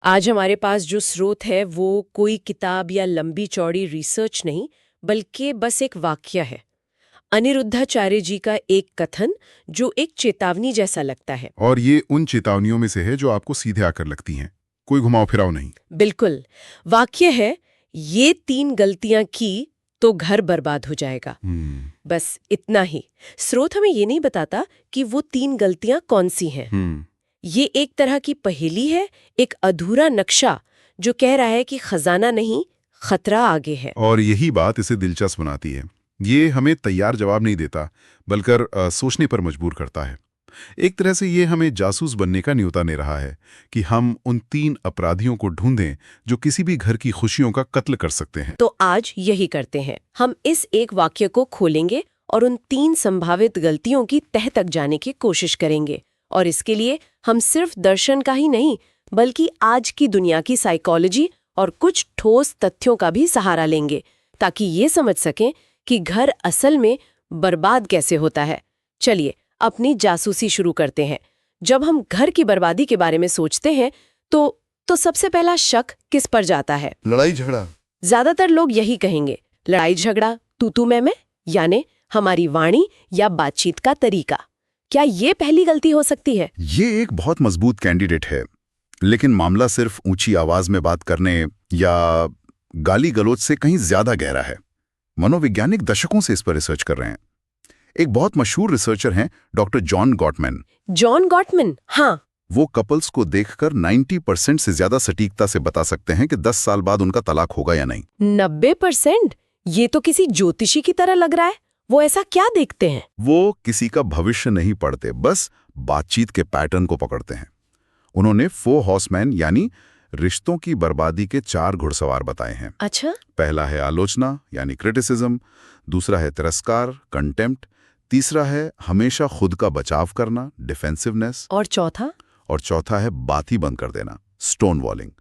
आज हमारे पास जो स्रोत है वो कोई किताब या लंबी चौड़ी रिसर्च नहीं, बल्कि बस एक वाक्य है। अनिरुद्धाचार्य जी का एक कथन जो एक चेतावनी जैसा लगता है। और ये उन चेतावनियों में से है जो आपको सीधे आकर लगती हैं, कोई घुमाव फिराव नहीं। बिल्कुल। वाक्य है, ये 3 गलतियां की तो घर बर्बाद हो जाएगा। बस इतना ही। स्रोत हमें ये नहीं बताता कि वो 3 गलतियां कौन सी हैं। ये एक तरह की पहेली है, एक अधूरा नक्शा जो कह रहा है कि खजाना नहीं, खतरा आगे है। और यही बात इसे दिलचस्प बनाती है। ये हमें तैयार जवाब नहीं देता, बल्कि सोचने पर मजबूर करता है। एक तरह से ये हमें जासूस बनने का न्योता दे रहा है कि हम उन 3 अपराधियों को ढूंढें जो किसी भी घर की खुशियों का कत्ल कर सकते हैं। तो आज यही करते हैं। हम इस एक वाक्य को खोलेंगे और उन 3 संभावित गलतियों की तह तक जाने की कोशिश करेंगे। और इसके लिए हम सिर्फ दर्शन का ही नहीं, बल्कि आज की दुनिया की साइकोलॉजी और कुछ ठोस तथ्यों का भी सहारा लेंगे, ताकि ये समझ सकें कि घर असल में बर्बाद कैसे होता है। चलिए अपनी जासूसी शुरू करते हैं। जब हम घर की बर्बादी के बारे में सोचते हैं तो सबसे पहला शक किस पर जाता है? लड़ाई झगड़ा। ज्यादातर लोग यही कहेंगे, लड़ाई झगड़ा, तू मैं, यानी हमारी वाणी या बातचीत का तरीका। क्या ये पहली गलती हो सकती है? ये एक बहुत मजबूत कैंडिडेट है, लेकिन मामला सिर्फ ऊंची आवाज में बात करने या गाली गलौज से कहीं ज्यादा गहरा है। मनोवैज्ञानिक दशकों से इस पर रिसर्च कर रहे हैं। एक बहुत मशहूर रिसर्चर हैं doctor John Gottmann. John Gottmann, हाँ। वो कपल्स को देखकर 90% से ज्यादा सटीकता से बता सकते हैं कि 10 साल बाद उनका तलाक होगा या नहीं। 90%? ये तो किसी ज्योतिषी की तरह लग रहा है। वो ऐसा क्या देखते हैं? वो किसी का भविष्य नहीं पढ़ते, बस बातचीत के पैटर्न को पकड़ते हैं। उन्होंने 4 हॉर्समैन यानी रिश्तों की बर्बादी के 4 घुड़सवार बताए हैं। अच्छा। पहला है आलोचना यानी क्रिटिसिज्म, दूसरा है तिरस्कार, कंटेम्प्ट, तीसरा है हमेशा खुद का बचाव करना, डिफेंसिवनेस, और चौथा है बात ही बंद कर देना, स्टोन वॉलिंग।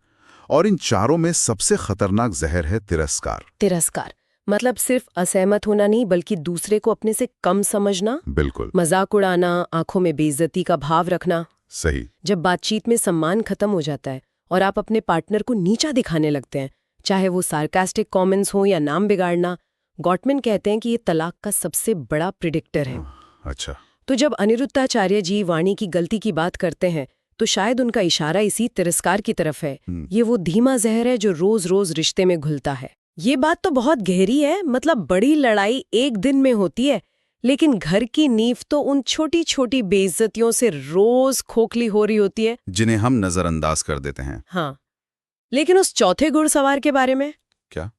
और इन चारों में सबसे खतरनाक जहर है तिरस्कार। तिरस्कार मतलब सिर्फ असहमत होना नहीं, बल्कि दूसरे को अपने से कम समझना। बिल्कुल। मजाक उड़ाना, आंखों में बेइज्जती का भाव रखना। सही। जब बातचीत में सम्मान खत्म हो जाता है और आप अपने पार्टनर को नीचा दिखाने लगते हैं, चाहे वो सार्कास्टिक कमेंट्स हो या नाम बिगाड़ना, गॉटमैन कहते हैं कि ये तलाक का सबसे बड़ा प्रिडिक्टर है। अच्छा। तो जब अनिरुद्धाचार्य जी वाणी की गलती की बात करते हैं, तो शायद उनका इशारा इसी तिरस्कार की तरफ है। ये वो धीमा जहर है जो रोज रोज रिश्ते में घुलता है। ये बात तो बहुत गहरी है। मतलब बड़ी लड़ाई एक दिन में होती है, लेकिन घर की नींव तो उन छोटी छोटी बेइज्जतियों से रोज खोखली हो रही होती है, जिन्हें हम नजरअंदाज कर देते हैं। हाँ। लेकिन उस चौथे घुड़सवार के बारे में क्या?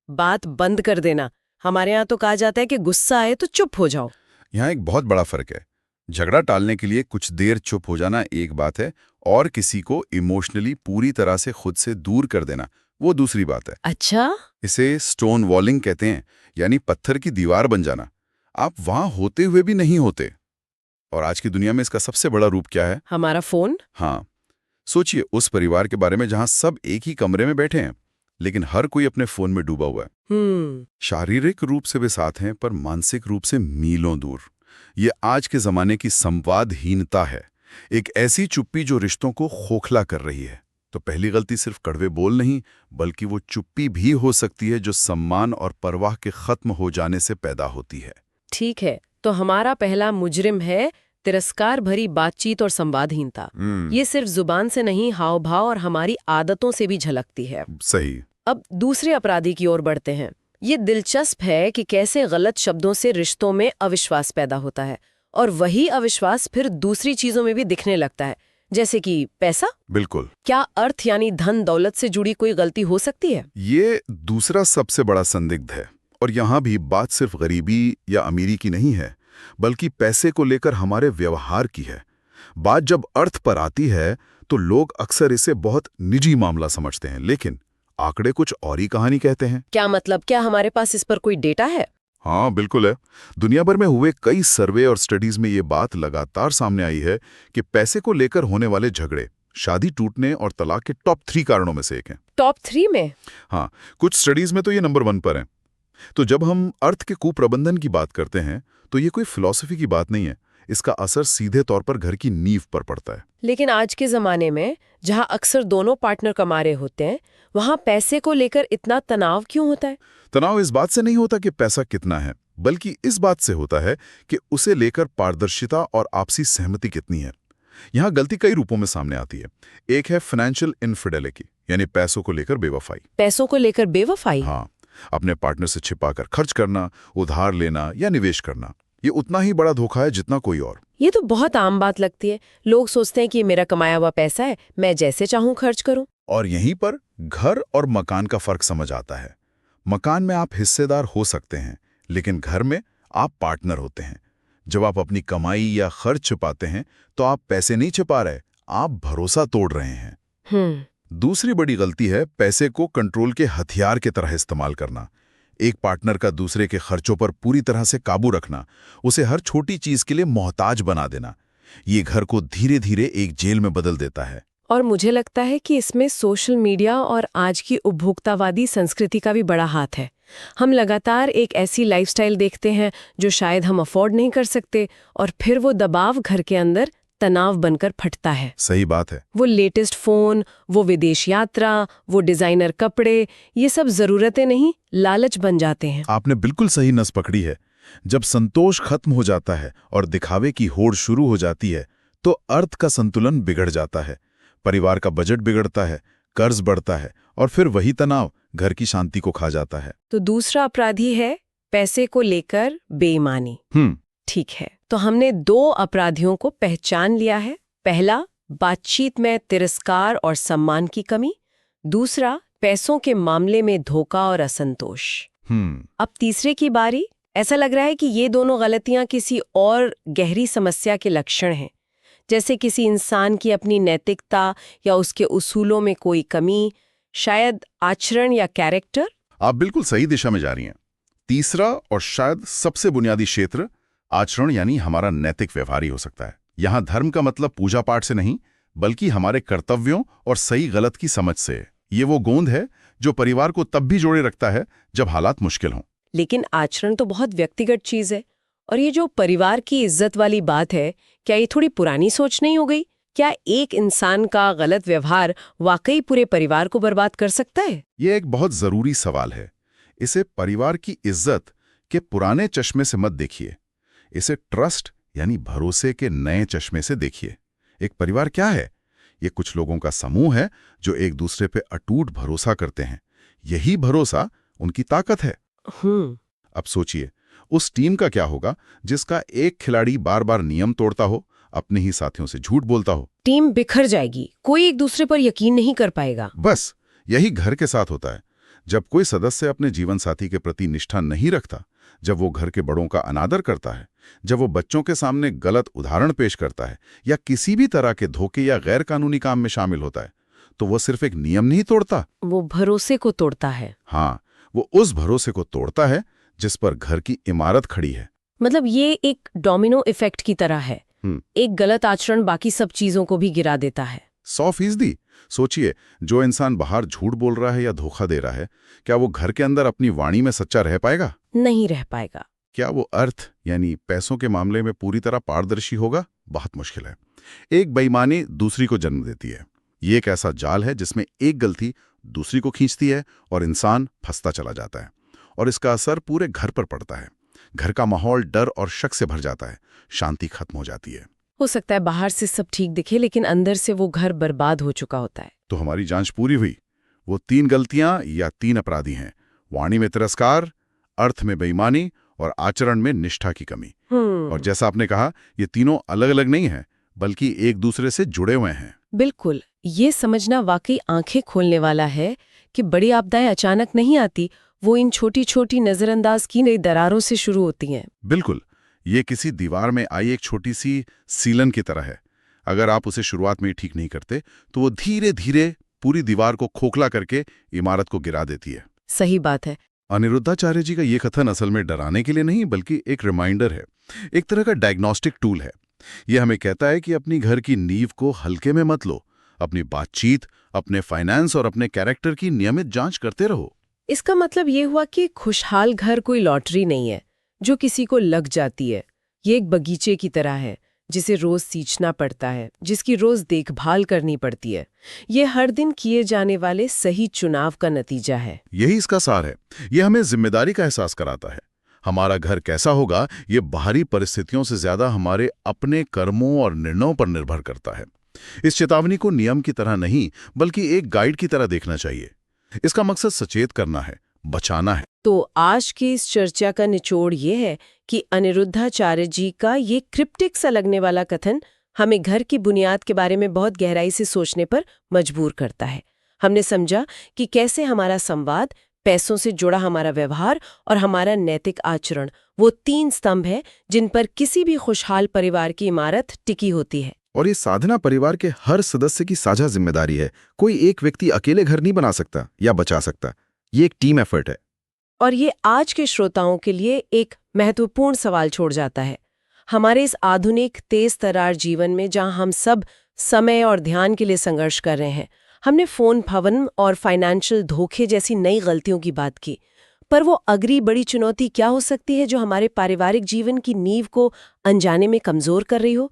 बात बंद कर देना। हमारे यहाँ तो कहा जाता है कि गुस्सा आए तो चुप हो जाओ। यहाँ एक बहुत बड़ा फर्क है। झगड़ा टालने के लिए कुछ देर चुप हो जाना एक बात है, और किसी को इमोशनली पूरी तरह से खुद से दूर कर देना वो दूसरी बात है। अच्छा। इसे स्टोन वॉलिंग कहते हैं, यानी पत्थर की दीवार बन जाना। आप वहां होते हुए भी नहीं होते। और आज की दुनिया में इसका सबसे बड़ा रूप क्या है? हमारा फोन। हाँ, सोचिए उस परिवार के बारे में जहां सब एक ही कमरे में बैठे हैं, लेकिन हर कोई अपने फोन में डूबा हुआ है। शारीरिक रूप से वे साथ हैं, पर मानसिक रूप से मीलों दूर। ये आज के जमाने की संवादहीनता है, एक ऐसी चुप्पी जो रिश्तों को खोखला कर रही है। तो पहली गलती सिर्फ कड़वे बोल नहीं, बल्कि वो चुप्पी भी हो सकती है जो सम्मान और परवाह के खत्म हो जाने से पैदा होती है। ठीक है, तो हमारा पहला मुजरिम है तिरस्कार भरी बातचीत और संवादहीनता। ये सिर्फ जुबान से नहीं, हाव भाव और हमारी आदतों से भी झलकती है। सही। अब दूसरे अपराधी की ओर बढ़ते हैं। ये दिलचस्प है कि कैसे गलत शब्दों से रिश्तों में अविश्वास पैदा होता है, और वही अविश्वास फिर दूसरी चीजों में भी दिखने लगता है, जैसे कि पैसा। बिल्कुल। क्या अर्थ यानी धन दौलत से जुड़ी कोई गलती हो सकती है? ये दूसरा सबसे बड़ा संदिग्ध है। और यहाँ भी बात सिर्फ गरीबी या अमीरी की नहीं है, बल्कि पैसे को लेकर हमारे व्यवहार की है। बात जब अर्थ पर आती है तो लोग अक्सर इसे बहुत निजी मामला समझते हैं, लेकिन आंकड़े कुछ और ही कहानी कहते हैं। क्या मतलब? क्या हमारे पास इस पर कोई डेटा है? हाँ, बिल्कुल है। दुनिया भर में हुए कई सर्वे और स्टडीज में ये बात लगातार सामने आई है कि पैसे को लेकर होने वाले झगड़े शादी टूटने और तलाक के टॉप 3 कारणों में से एक हैं। टॉप 3 में? हाँ, कुछ स्टडीज में तो ये नंबर 1 पर है। तो जब हम अर्थ के कुप्रबंधन की बात करते हैं, तो ये कोई फिलॉसफी की बात नहीं है, इसका असर सीधे तौर पर घर की नींव पर पड़ता है। लेकिन आज के जमाने में जहां अक्सर दोनों पार्टनर कमा रहे होते हैं, वहां पैसे को लेकर इतना तनाव क्यों होता है? तनाव इस बात से नहीं होता कि पैसा कितना है, बल्कि इस बात से होता है कि उसे लेकर पारदर्शिता और आपसी सहमति कितनी है। यहाँ गलती कई रूपों में सामने आती है। एक है फाइनेंशियल इनफिडेलिटी, यानी पैसों को लेकर बेवफाई। पैसों को लेकर बेवफाई? हाँ, अपने पार्टनर से छिपाकर खर्च करना, उधार लेना या निवेश करना, ये उतना ही बड़ा धोखा है जितना कोई और। ये तो बहुत आम बात लगती है। लोग सोचते हैं कि ये मेरा कमाया हुआ पैसा है, मैं जैसे चाहूं खर्च करूं। और यहीं पर घर और मकान का फर्क समझ आता है। मकान में आप हिस्सेदार हो सकते हैं, लेकिन घर में आप पार्टनर होते हैं। जब आप अपनी कमाई या खर्च छिपाते हैं तो आप पैसे नहीं छिपा रहे, आप भरोसा तोड़ रहे हैं। दूसरी बड़ी गलती है पैसे को कंट्रोल के हथियार की तरह इस्तेमाल करना। एक पार्टनर का दूसरे के खर्चों पर पूरी तरह से काबू रखना, उसे हर छोटी चीज के लिए मोहताज बना देना, ये घर को धीरे धीरे एक जेल में बदल देता है। और मुझे लगता है कि इसमें सोशल मीडिया और आज की उपभोक्तावादी संस्कृति का भी बड़ा हाथ है। हम लगातार एक ऐसी लाइफस्टाइल देखते हैं जो शायद हम अफोर्ड नहीं कर सकते, और फिर वो दबाव घर के अंदर तनाव बनकर फटता है। सही बात है। वो लेटेस्ट फोन, वो विदेश यात्रा, वो डिजाइनर कपड़े, ये सब जरूरतें नहीं, लालच बन जाते हैं। आपने बिल्कुल सही नस पकड़ी है। जब संतोष खत्म हो जाता है और दिखावे की होड़ शुरू हो जाती है तो अर्थ का संतुलन बिगड़ जाता है। परिवार का बजट बिगड़ता है, कर्ज बढ़ता है और फिर वही तनाव घर की शांति को खा जाता है। तो दूसरा अपराधी है पैसे को लेकर बेईमानी। ठीक है, तो हमने दो अपराधियों को पहचान लिया है। पहला, बातचीत में तिरस्कार और सम्मान की कमी। दूसरा, पैसों के मामले में धोखा और असंतोष। अब तीसरे की बारी। ऐसा लग रहा है कि ये दोनों गलतियां किसी और गहरी समस्या के लक्षण हैं, जैसे किसी इंसान की अपनी नैतिकता या उसके उसूलों में कोई कमी, शायद आचरण या कैरेक्टर। आप बिल्कुल सही दिशा में जा रही हैं। तीसरा और शायद सबसे बुनियादी क्षेत्र आचरण, यानी हमारा नैतिक व्यवहार ही हो सकता है। यहाँ धर्म का मतलब पूजा पाठ से नहीं, बल्कि हमारे कर्तव्यों और सही गलत की समझ से। ये वो गोंद है जो परिवार को तब भी जोड़े रखता है जब हालात मुश्किल हों। लेकिन आचरण तो बहुत व्यक्तिगत चीज है, और ये जो परिवार की इज्जत वाली बात है, क्या ये थोड़ी पुरानी सोच नहीं हो गई? क्या एक इंसान का गलत व्यवहार वाकई पूरे परिवार को बर्बाद कर सकता है? ये एक बहुत जरूरी सवाल है। इसे परिवार की इज्जत के पुराने चश्मे से मत देखिए, इसे ट्रस्ट यानी भरोसे के नए चश्मे से देखिए। एक परिवार क्या है? ये कुछ लोगों का समूह है जो एक दूसरे पे अटूट भरोसा करते हैं। यही भरोसा उनकी ताकत है। अब सोचिए, उस टीम का क्या होगा जिसका एक खिलाड़ी बार बार नियम तोड़ता हो, अपने ही साथियों से झूठ बोलता हो? टीम बिखर जाएगी, कोई एक दूसरे पर यकीन नहीं कर पाएगा। बस यही घर के साथ होता है। जब कोई सदस्य अपने जीवन साथी के प्रति निष्ठा नहीं रखता, जब वो घर के बड़ों का अनादर करता है, जब वो बच्चों के सामने गलत उदाहरण पेश करता है या किसी भी तरह के धोखे या गैर कानूनी काम में शामिल होता है, तो वो सिर्फ एक नियम नहीं तोड़ता, वो भरोसे को तोड़ता है। हाँ, वो उस भरोसे को तोड़ता है जिस पर घर की इमारत खड़ी है। मतलब ये एक डोमिनो इफेक्ट की तरह है। एक गलत आचरण बाकी सब चीजों को भी गिरा देता है। 100%। सोचिए, जो इंसान बाहर झूठ बोल रहा है या धोखा दे रहा है, क्या वो घर के अंदर अपनी वाणी में सच्चा रह पाएगा? नहीं रह पाएगा। क्या वो अर्थ यानी पैसों के मामले में पूरी तरह पारदर्शी होगा? बहुत मुश्किल है। एक बेईमानी दूसरी को जन्म देती है। ये एक ऐसा जाल है जिसमें एक गलती दूसरी को खींचती है और इंसान फंसता चला जाता है, और इसका असर पूरे घर पर पड़ता है। घर का माहौल डर और शक से भर जाता है, शांति खत्म हो जाती है। हो सकता है बाहर से सब ठीक दिखे, लेकिन अंदर से वो घर बर्बाद हो चुका होता है। तो हमारी जांच पूरी हुई। वो 3 गलतियां या 3 अपराधी हैं: वाणी में तिरस्कार, अर्थ में बेईमानी और आचरण में निष्ठा की कमी। और जैसा आपने कहा, ये तीनों अलग अलग नहीं हैं, बल्कि एक दूसरे से जुड़े हुए हैं। बिल्कुल, ये समझना वाकई आंखें खोलने वाला है कि बड़ी आपदाएं अचानक नहीं आती, वो इन छोटी छोटी नजरअंदाज की नई दरारों से शुरू होती हैं। बिल्कुल, ये किसी दीवार में आई एक छोटी सी सीलन की तरह है। अगर आप उसे शुरुआत में ठीक नहीं करते, तो वो धीरे धीरे पूरी दीवार को खोखला करके इमारत को गिरा देती है। सही बात है। अनिरुद्धाचार्य जी का ये कथन असल में डराने के लिए नहीं, बल्कि एक रिमाइंडर है, एक तरह का डायग्नोस्टिक टूल है। ये हमें कहता है कि अपनी घर की नींव को हल्के में मत लो। अपनी बातचीत, अपने फाइनेंस और अपने कैरेक्टर की नियमित जांच करते रहो। इसका मतलब ये हुआ कि खुशहाल घर कोई लॉटरी नहीं है जो किसी को लग जाती है। ये एक बगीचे की तरह है जिसे रोज सींचना पड़ता है, जिसकी रोज देखभाल करनी पड़ती है। ये हर दिन किए जाने वाले सही चुनाव का नतीजा है। यही इसका सार है। ये हमें जिम्मेदारी का एहसास कराता है। हमारा घर कैसा होगा ये बाहरी परिस्थितियों से ज्यादा हमारे अपने कर्मों और निर्णयों पर निर्भर करता है। इस चेतावनी को नियम की तरह नहीं बल्कि एक गाइड की तरह देखना चाहिए। इसका मकसद सचेत करना है, बचाना है। तो आज की इस चर्चा का निचोड़ ये है कि अनिरुद्धाचार्य जी का ये क्रिप्टिक सा लगने वाला कथन हमें घर की बुनियाद के बारे में बहुत गहराई से सोचने पर मजबूर करता है। हमने समझा कि कैसे हमारा संवाद, पैसों से जुड़ा हमारा व्यवहार और हमारा नैतिक आचरण वो 3 स्तंभ है जिन पर किसी भी खुशहाल परिवार की इमारत टिकी होती है। और ये साधना परिवार के हर सदस्य की साझा जिम्मेदारी है। कोई एक व्यक्ति अकेले घर नहीं बना सकता या बचा सकता। ये एक टीम एफर्ट है। और ये आज के श्रोताओं के लिए एक महत्वपूर्ण सवाल छोड़ जाता है। हमारे इस आधुनिक तेज तरार जीवन में जहां हम सब समय और ध्यान के लिए संघर्ष कर रहे हैं, हमने फोन भवन और फाइनेंशियल धोखे जैसी नई गलतियों की बात की, पर वो अगली बड़ी चुनौती क्या हो सकती है जो हमारे पारिवारिक जीवन की नींव को अनजाने में कमजोर कर रही हो?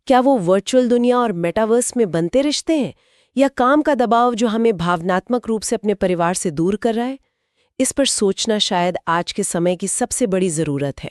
क्या वो वर्चुअल दुनिया और मेटावर्स में बनते रिश्ते हैं, या काम का दबाव जो हमें भावनात्मक रूप से अपने परिवार से दूर कर रहा है? इस पर सोचना शायद आज के समय की सबसे बड़ी जरूरत है।